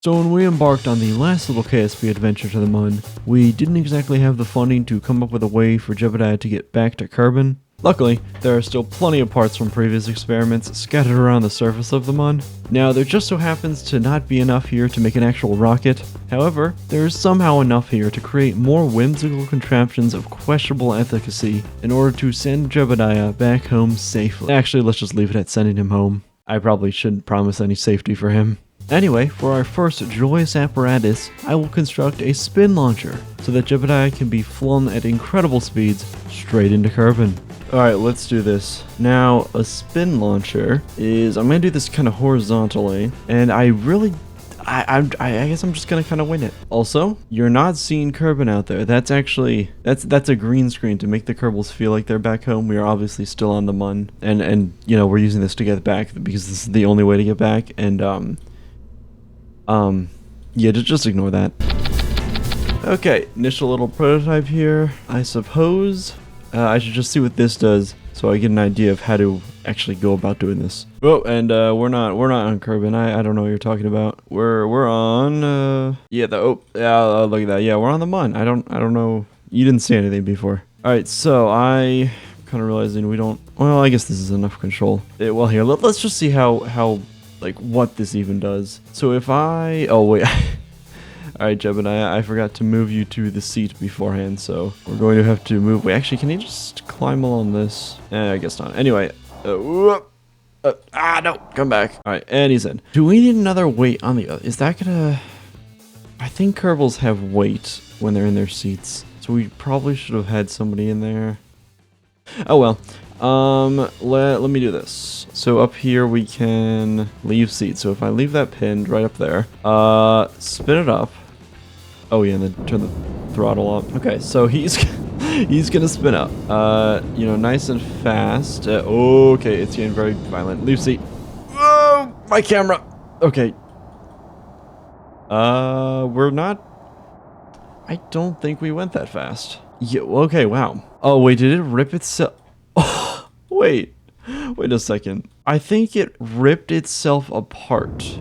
So when we embarked on the last little KSP adventure to the Mun, we didn't exactly have the funding to come up with a way for Jebediah to get back to Kerbin. Luckily, there are still plenty of parts from previous experiments scattered around the surface of the Mun. Now, there just so happens to not be enough here to make an actual rocket. However, there is somehow enough here to create more whimsical contraptions of questionable efficacy in order to send Jebediah back home safely. Actually, let's just leave it at sending him home. I probably shouldn't promise any safety for him. Anyway, for our first joyous apparatus, I will construct a spin launcher so that Jebediah can be flung at incredible speeds straight into Kerbin. Alright, let's do this. Now, a spin launcher is... I'm going to do this kind of horizontally, and I guess I'm just going to kind of wing it. Also, you're not seeing Kerbin out there. That's actually... That's a green screen to make the Kerbals feel like they're back home. We are obviously still on the Mun, and you know, we're using this to get back because this is the only way to get back, and yeah, just ignore that. Okay, initial little prototype here. I suppose I should just see what this does so I get an idea of how to actually go about doing this. Oh, and we're not on Kerbin. I don't know what you're talking about. We're on yeah, look at that. Yeah, we're on the Mun. I don't know. You didn't say anything before. All right, so I'm kind of realizing we don't. Well, I guess this is enough control. Well, here, let's just see how like what this even does. So if I... Oh, wait. Alright, Jebediah, I forgot to move you to the seat beforehand, so we're going to have to move... Wait, actually, can you just climb along this? I guess not. Anyway. No! Come back. Alright, and he's in. Do we need another weight on the other? Is that gonna... I think Kerbals have weight when they're in their seats, so we probably should have had somebody in there. Oh, well. Let me do this. So up here we can leave seat. So if I leave that pinned right up there, spin it up. Oh yeah, and then turn the throttle up. Okay, so he's gonna spin up. You know, nice and fast. Okay, it's getting very violent. Leave seat. Whoa, my camera. Okay. We're not. I don't think we went that fast. Yeah. Okay. Wow. Oh wait, did it rip itself? Wait a second. I think it ripped itself apart.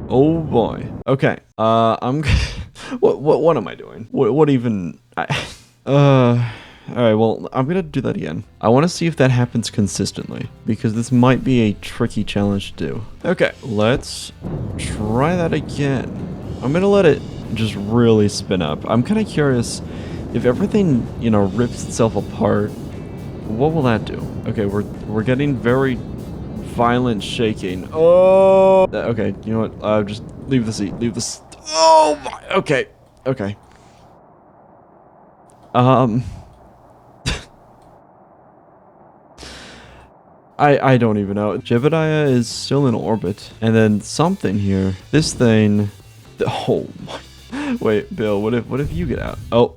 Oh boy. Okay. I'm. What am I doing? What even? All right. Well, I'm gonna do that again. I want to see if that happens consistently because this might be a tricky challenge to do. Okay. Let's try that again. I'm gonna let it just really spin up. I'm kind of curious if everything, you know, rips itself apart. What will that do? Okay, we're getting very violent shaking. Oh! Okay, you know what? Just leave the seat. Leave the oh my! Okay. I don't even know. Jebediah is still in orbit. And then something here. This thing... Oh my... Wait, Bill, what if you get out? Oh.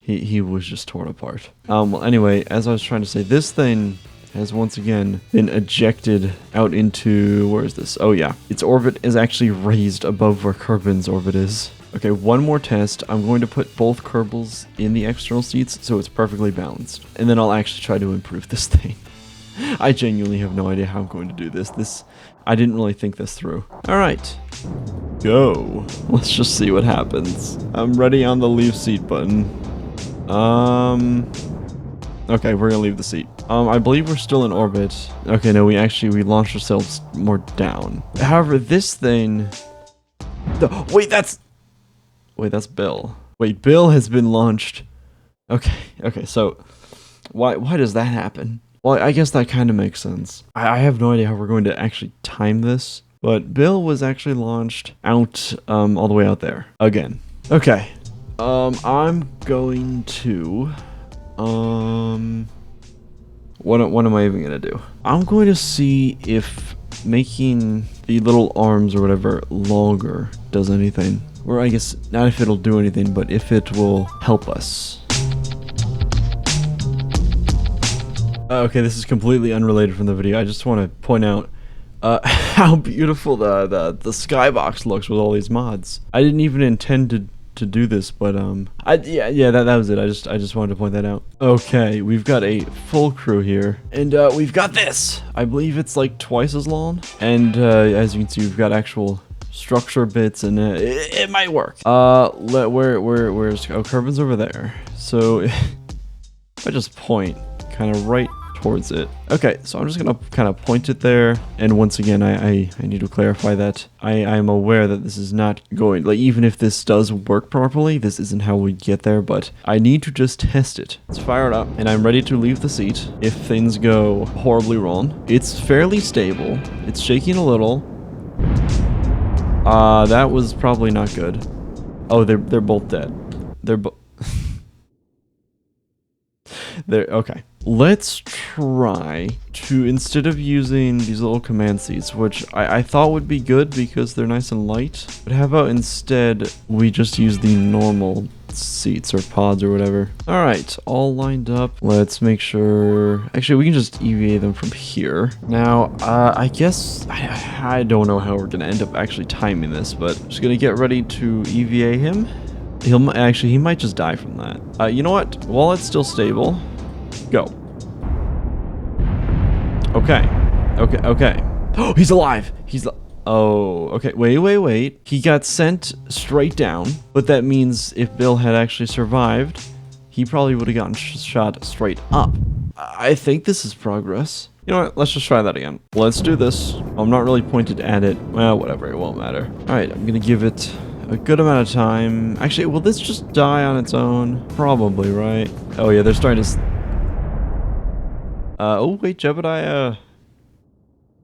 He was just torn apart. Well, anyway, as I was trying to say, this thing has once again been ejected out into... Where is this? Oh, yeah. Its orbit is actually raised above where Kerbin's orbit is. Okay, one more test. I'm going to put both Kerbals in the external seats so it's perfectly balanced. And then I'll actually try to improve this thing. I genuinely have no idea how I'm going to do this. I didn't really think this through. All right. Go. Let's just see what happens. I'm ready on the leave seat button. Okay, we're gonna leave the seat. I believe we're still in orbit. Okay, no, we launched ourselves more down. However, this thing... Wait, that's Bill. Wait, Bill has been launched. Okay, so... Why does that happen? Well, I guess that kind of makes sense. I have no idea how we're going to actually time this, but Bill was actually launched out, all the way out there. Again. Okay. I'm going to, what am I even gonna do? I'm going to see if making the little arms or whatever longer does anything. Or I guess, not if it'll do anything, but if it will help us. Okay, this is completely unrelated from the video. I just want to point out how beautiful the skybox looks with all these mods. I didn't even intend to to do this, but yeah, that was it. I just wanted to point that out. Okay, we've got a full crew here, and we've got this. I believe it's like twice as long, and as you can see, we've got actual structure bits, and it might work. Where's Kerbin's over there? So if I just point kind of right towards it. Okay, so I'm just gonna kind of point it there, and once again I need to clarify that I'm aware that this is not going, like, even if this does work properly, this isn't how we get there, but I need to just test it. Let's fire it up, and I'm ready to leave the seat if things go horribly wrong. It's fairly stable. It's shaking a little. That was probably not good. Oh, they're both dead. They're both okay. Let's try to, instead of using these little command seats, which I thought would be good because they're nice and light, but how about instead we just use the normal seats or pods or whatever. All right, all lined up. Let's make sure, actually we can just EVA them from here. Now, I guess, I don't know how we're gonna end up actually timing this, but I'm just gonna get ready to EVA him. He might just die from that. You know what? While it's still stable, go. Okay. Oh, he's alive. Oh, okay. Wait. He got sent straight down, but that means if Bill had actually survived, he probably would have gotten shot straight up. I think this is progress. You know what? Let's just try that again. Let's do this. I'm not really pointed at it. Well, whatever. It won't matter. All right. I'm going to give it a good amount of time. Actually, will this just die on its own? Probably, right? Oh, yeah. They're starting to... oh, wait. Jebediah...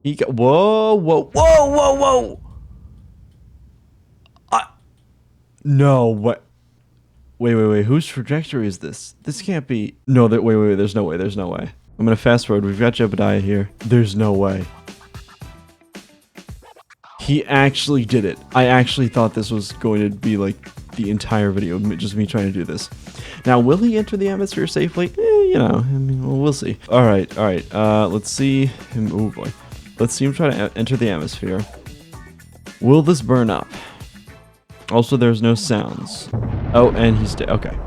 He got... Whoa! No, what? Wait. Whose trajectory is this? This can't be... No, wait. There's no way. I'm gonna fast forward. We've got Jebediah here. There's no way. He actually did it. I actually thought this was going to be like the entire video, just me trying to do this. Now, will he enter the atmosphere safely? You know, I mean, well, we'll see. All right. Let's see him. Oh boy. Let's see him try to enter the atmosphere. Will this burn up? Also, there's no sounds. Oh, and he's dead. Okay.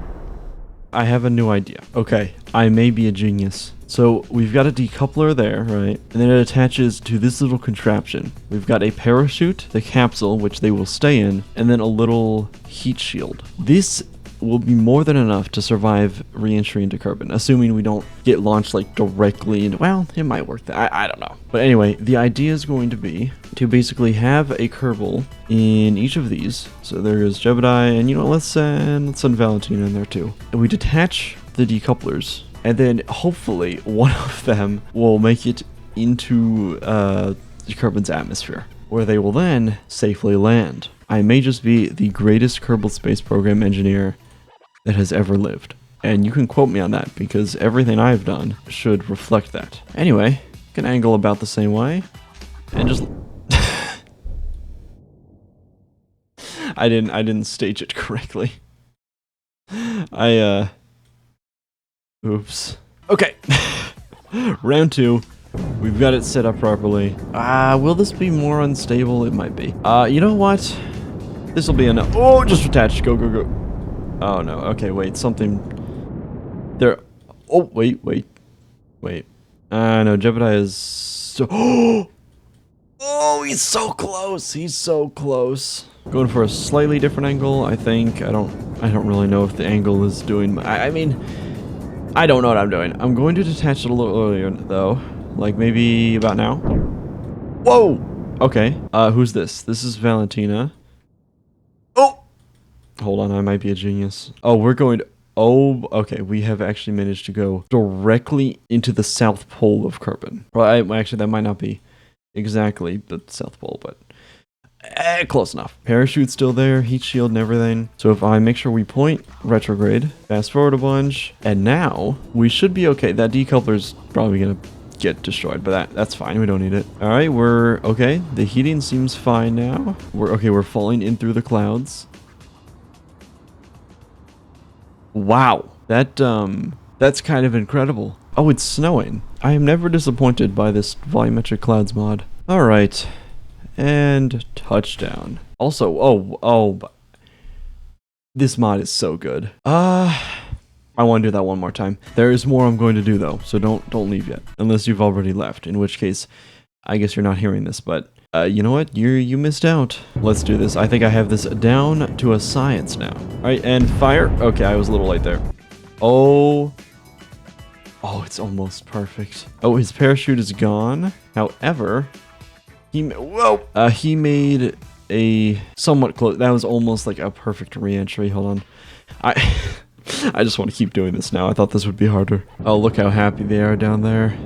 I have a new idea. Okay, I may be a genius. So we've got a decoupler there, right? And then it attaches to this little contraption. We've got a parachute, the capsule, which they will stay in, and then a little heat shield. This will be more than enough to survive re-entry into Kerbin, assuming we don't get launched like directly into, well, it might work. I don't know. But anyway, the idea is going to be to basically have a Kerbal in each of these. So there is Jebediah, and you know, let's send Valentina in there too. And we detach the decouplers, and then hopefully one of them will make it into Kerbin's atmosphere, where they will then safely land. I may just be the greatest Kerbal Space Program engineer that has ever lived. And you can quote me on that, because everything I've done should reflect that. Anyway, can angle about the same way, and just... I didn't stage it correctly. Oops. Okay. Round 2. We've got it set up properly. Will this be more unstable? It might be. You know what? This will be enough. Oh, just attached. Go. Oh, no. Okay, wait. Something... There... Oh, wait. No, Jebediah is so... Oh, he's so close. Going for a slightly different angle, I think. I don't really know if the angle is doing... I mean, I don't know what I'm doing. I'm going to detach it a little earlier, though. Like, maybe about now. Whoa! Okay. Who's this? This is Valentina. Oh! Hold on, I might be a genius. Oh, we're going to... Oh, okay. We have actually managed to go directly into the South Pole of Kerbin. Well, actually, that might not be exactly the South Pole, but... close enough. Parachute's still there, heat shield and everything. So if I make sure we point retrograde, fast forward a bunch, and now we should be okay. That decoupler's probably gonna get destroyed, but that's fine. We don't need it. All right, we're okay. The heating seems fine now. We're falling in through the clouds. Wow, that's kind of incredible. Oh, it's snowing. I am never disappointed by this Volumetric Clouds mod. All right. And touchdown. Also, This mod is so good. I want to do that one more time. There is more I'm going to do though, so don't leave yet. Unless you've already left, in which case, I guess you're not hearing this, but you know what? You missed out. Let's do this. I think I have this down to a science now. Alright, and fire. Okay, I was a little late there. Oh, it's almost perfect. Oh, his parachute is gone. However, he made a somewhat close. That was almost like a perfect re-entry. Hold on. I just want to keep doing this now. I thought this would be harder. Oh, look how happy they are down there.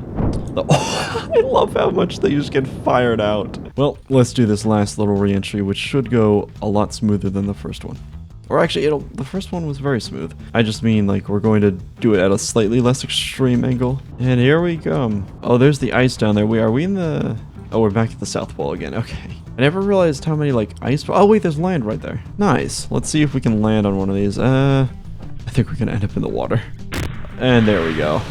Oh, I love how much they just get fired out. Well, let's do this last little re-entry, which should go a lot smoother than the first one. Or actually, the first one was very smooth. I just mean, like, we're going to do it at a slightly less extreme angle. And here we come. Oh, there's the ice down there. Are we in the... Oh, we're back at the South Pole again. Okay. I never realized how many, like, ice... Oh, wait, there's land right there. Nice. Let's see if we can land on one of these. I think we're going to end up in the water. And there we go.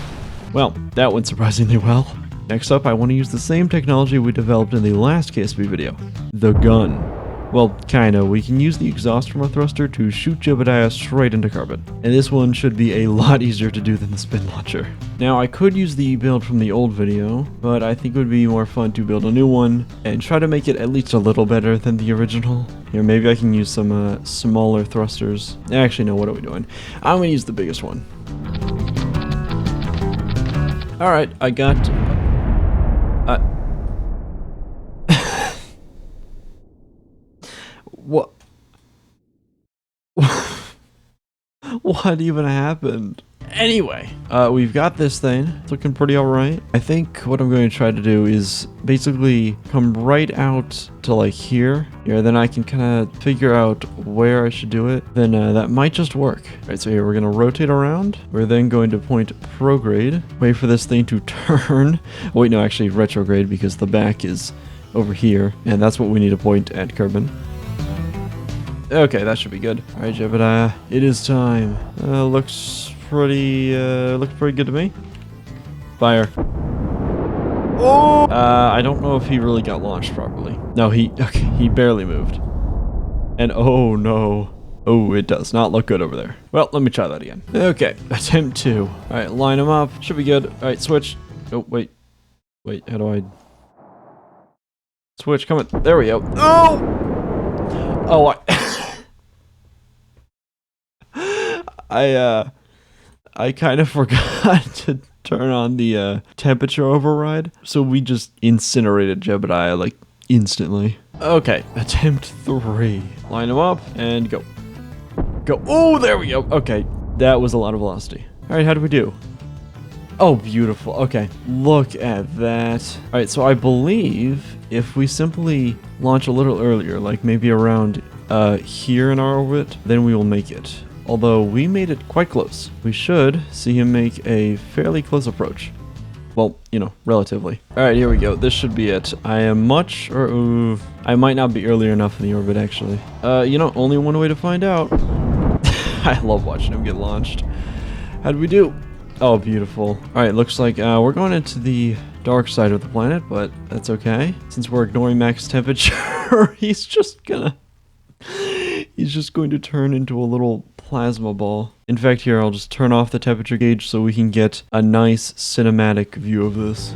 Well, that went surprisingly well. Next up, I want to use the same technology we developed in the last KSP video. The gun. Well, kinda. We can use the exhaust from our thruster to shoot Jebediah straight into carbon. And this one should be a lot easier to do than the spin launcher. Now, I could use the build from the old video, but I think it would be more fun to build a new one and try to make it at least a little better than the original. Here, maybe I can use some smaller thrusters. Actually, no, what are we doing? I'm gonna use the biggest one. Alright, I got... What? What even happened? Anyway, we've got this thing. It's looking pretty alright. I think what I'm going to try to do is basically come right out to like here. Yeah, then I can kind of figure out where I should do it. Then that might just work. Alright, so here we're going to rotate around. We're then going to point prograde. Wait for this thing to turn. Oh, wait, no, actually retrograde because the back is over here. And that's what we need to point at carbon. Okay, that should be good. Alright, Jebediah, it is time. Looks pretty good to me. Fire. Oh! I don't know if he really got launched properly. No, he barely moved. And oh no. Oh, it does not look good over there. Well, let me try that again. Okay, attempt 2. Alright, line them up. Should be good. Alright, switch. Oh, wait. Wait, how do I... Switch, come on. There we go. Oh! Oh, I kind of forgot to turn on the temperature override, so we just incinerated Jebediah like instantly. Okay, attempt 3. Line them up and go. Go. Oh, there we go. Okay, that was a lot of velocity. All right, how do we do? Oh, beautiful. Okay, look at that. All right, so I believe if we simply launch a little earlier, like maybe around here in our orbit, then we will make it. Although we made it quite close. We should see him make a fairly close approach. Well, you know, relatively. Alright, here we go. This should be it. I am much, or I might not be earlier enough in the orbit, actually. You know, only one way to find out. I love watching him get launched. How'd we do? Oh, beautiful. Alright, looks like we're going into the dark side of the planet, but that's okay. Since we're ignoring max temperature, he's just going to turn into a little plasma ball. In fact, here, I'll just turn off the temperature gauge so we can get a nice cinematic view of this.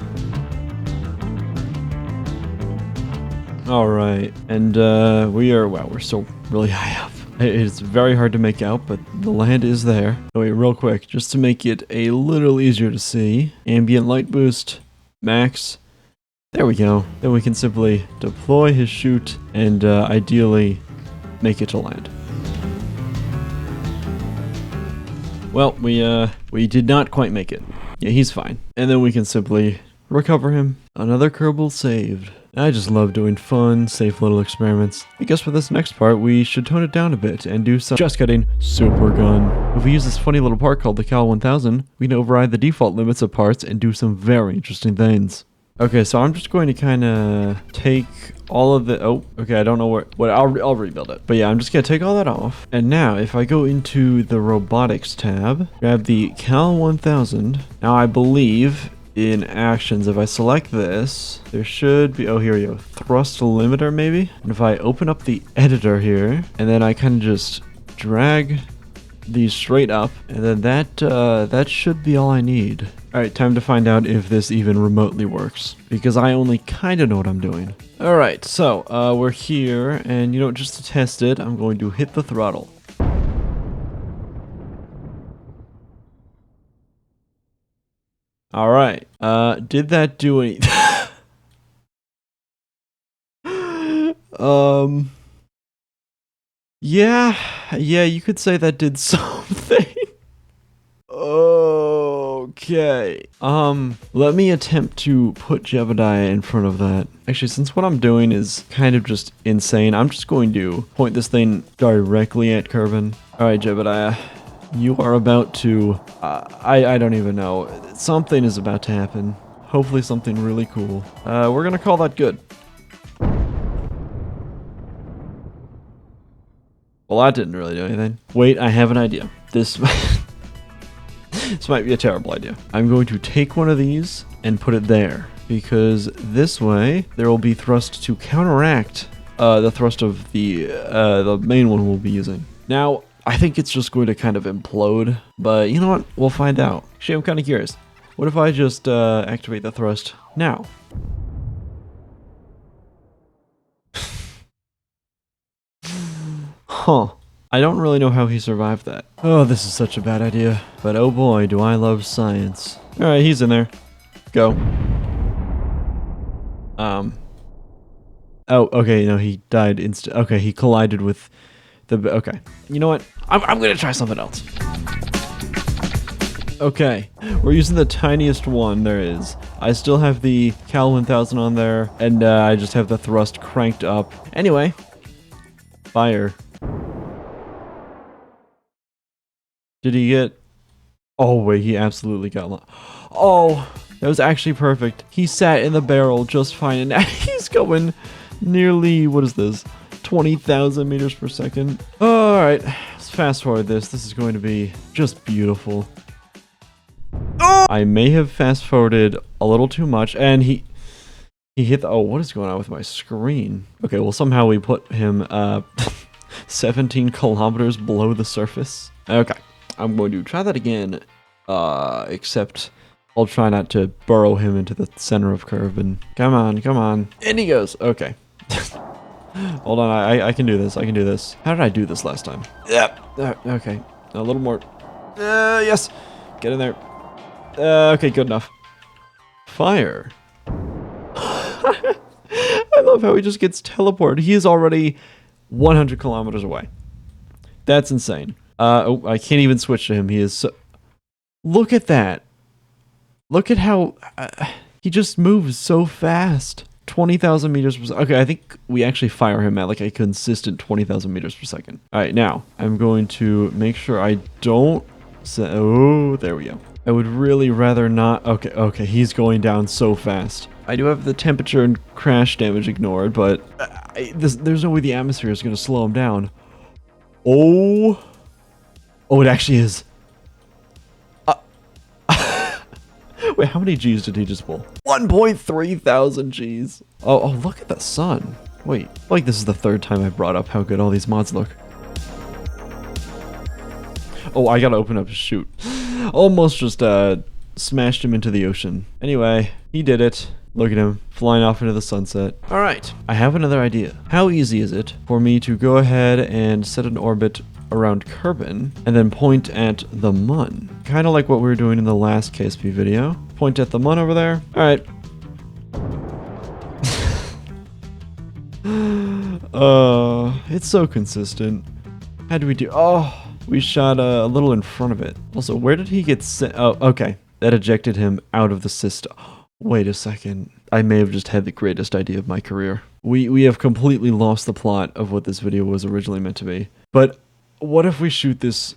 Alright, and we're still really high up. It's very hard to make out, but the land is there. Oh, wait, real quick, just to make it a little easier to see. Ambient light boost, max. There we go. Then we can simply deploy his chute and ideally make it to land. Well, we did not quite make it. Yeah, he's fine. And then we can simply recover him. Another Kerbal saved. I just love doing fun, safe little experiments. I guess for this next part, we should tone it down a bit and do some just cutting super gun. If we use this funny little part called the Cal 1000, we can override the default limits of parts and do some very interesting things. Okay, so I'm just going to kind of take all of the... Oh, okay, I don't know what I'll rebuild it. But yeah, I'm just going to take all that off. And now, if I go into the robotics tab, grab the Cal 1000. Now, I believe in actions, if I select this, there should be... Oh, here we go. Thrust limiter, maybe? And if I open up the editor here, and then I kind of just drag these straight up, and then that should be all I need. Alright, time to find out if this even remotely works, because I only kind of know what I'm doing. Alright, so we're here, and you know, just to test it, I'm going to hit the throttle. Alright, did that do anything? Yeah, you could say that did something. Okay. Let me attempt to put Jebediah in front of that. Actually, since what I'm doing is kind of just insane, I'm just going to point this thing directly at Kerbin. Alright, Jebediah. You are about to... I don't even know. Something is about to happen. Hopefully something really cool. We're gonna call that good. Well, that didn't really do anything. Wait, I have an idea. This might be a terrible idea. I'm going to take one of these and put it there, because this way there will be thrust to counteract the thrust of the main one we'll be using. Now, I think it's just going to kind of implode, but you know what? We'll find out. Actually, I'm kind of curious. What if I just activate the thrust now? Huh. I don't really know how he survived that. Oh, this is such a bad idea. But oh boy, do I love science. Alright, he's in there. Go. Oh, okay, no, he died okay, he collided with the... Okay. You know what? I'm gonna try something else. Okay, we're using the tiniest one there is. I still have the Cal 1000 on there, and I just have the thrust cranked up. Anyway, fire. Did he get... Oh, wait, he absolutely got... Oh, that was actually perfect. He sat in the barrel just fine, and now he's going nearly... What is this? 20,000 meters per second. Alright, let's fast forward this. This is going to be just beautiful. Oh! I may have fast forwarded a little too much, and he hit the... Oh, what is going on with my screen? Okay, well, somehow we put him 17 kilometers below the surface. Okay. I'm going to try that again, except I'll try not to burrow him into the center of curve, and come on, and he goes. Okay. Hold on, I can do this, How did I do this last time? Yep. Okay, a little more. Yes, get in there. Okay, good enough. Fire. I love how he just gets teleported. He is already 100 kilometers away. That's insane. Oh, I can't even switch to him. He is so... Look at that. Look at how... he just moves so fast. 20,000 meters per second. Okay, I think we actually fire him at like a consistent 20,000 meters per second. Alright, now, I'm going to make sure I don't... Oh, there we go. I would really rather not... Okay, he's going down so fast. I do have the temperature and crash damage ignored, but... there's no way the atmosphere is going to slow him down. Oh... Oh, it actually is. Wait, how many G's did he just pull? 1.3 thousand G's. Oh, look at the sun. Wait, like this is the third time I brought up how good all these mods look. Oh, I gotta open up his chute. Almost just smashed him into the ocean. Anyway, he did it. Look at him, flying off into the sunset. Alright, I have another idea. How easy is it for me to go ahead and set an orbit around Kerbin, and then point at the Mun? Kind of like what we were doing in the last KSP video. Point at the Mun over there. Alright. It's so consistent. How do we do? Oh, we shot a little in front of it. Also, where did he get sent? Oh, okay. That ejected him out of the system. Wait a second. I may have just had the greatest idea of my career. We have completely lost the plot of what this video was originally meant to be. But what if we shoot this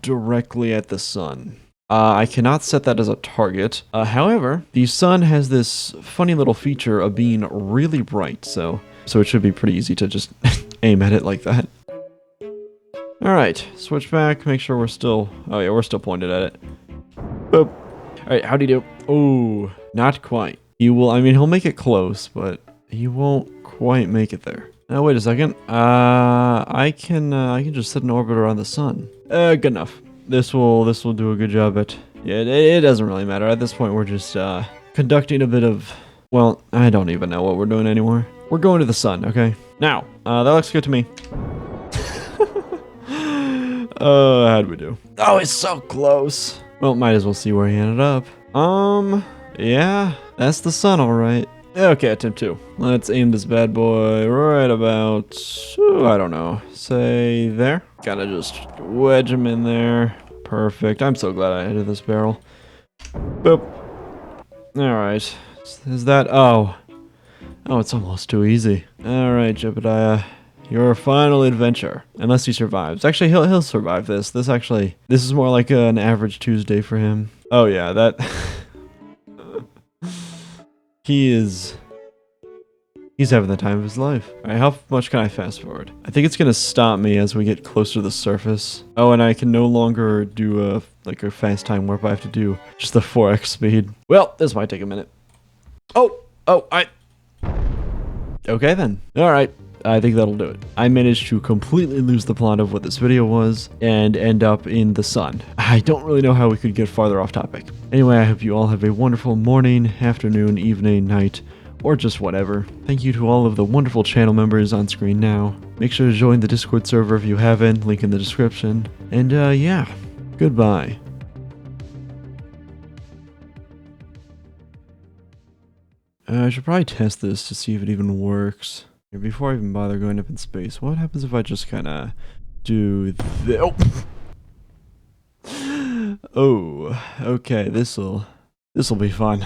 directly at the sun? I cannot set that as a target. However, the sun has this funny little feature of being really bright, so it should be pretty easy to just aim at it like that. Alright, switch back, make sure we're still... Oh yeah, we're still pointed at it. Boop. Alright, how'd he do? Oh, not quite. He will, I mean, he'll make it close, but he won't quite make it there. Now wait a second. I can just set an orbit around the sun. Good enough. This will do a good job at. Yeah, it doesn't really matter at this point. We're just conducting a bit of. Well, I don't even know what we're doing anymore. We're going to the sun. Okay. Now that looks good to me. How'd we do? Oh, it's so close. Well, might as well see where he ended up. Yeah, that's the sun, all right. Okay, attempt 2. Let's aim this bad boy right about, I don't know, say there. Gotta just wedge him in there. Perfect. I'm so glad I hit this barrel. Boop. All right. Is that? Oh, it's almost too easy. All right, Jebediah. Your final adventure. Unless he survives. Actually, he'll survive this. This is more like an average Tuesday for him. Oh yeah, that... He's having the time of his life. Alright, how much can I fast forward? I think it's gonna stop me as we get closer to the surface. Oh, and I can no longer do a fast time warp. I have to do just the 4x speed. Well, this might take a minute. Okay then. Alright. I think that'll do it. I managed to completely lose the plot of what this video was and end up in the sun. I don't really know how we could get farther off topic. Anyway, I hope you all have a wonderful morning, afternoon, evening, night, or just whatever. Thank you to all of the wonderful channel members on screen now. Make sure to join the Discord server if you haven't, link in the description. And yeah, goodbye. I should probably test this to see if it even works. Before I even bother going up in space, what happens if I just kind of do this? Oh, okay, this'll be fun.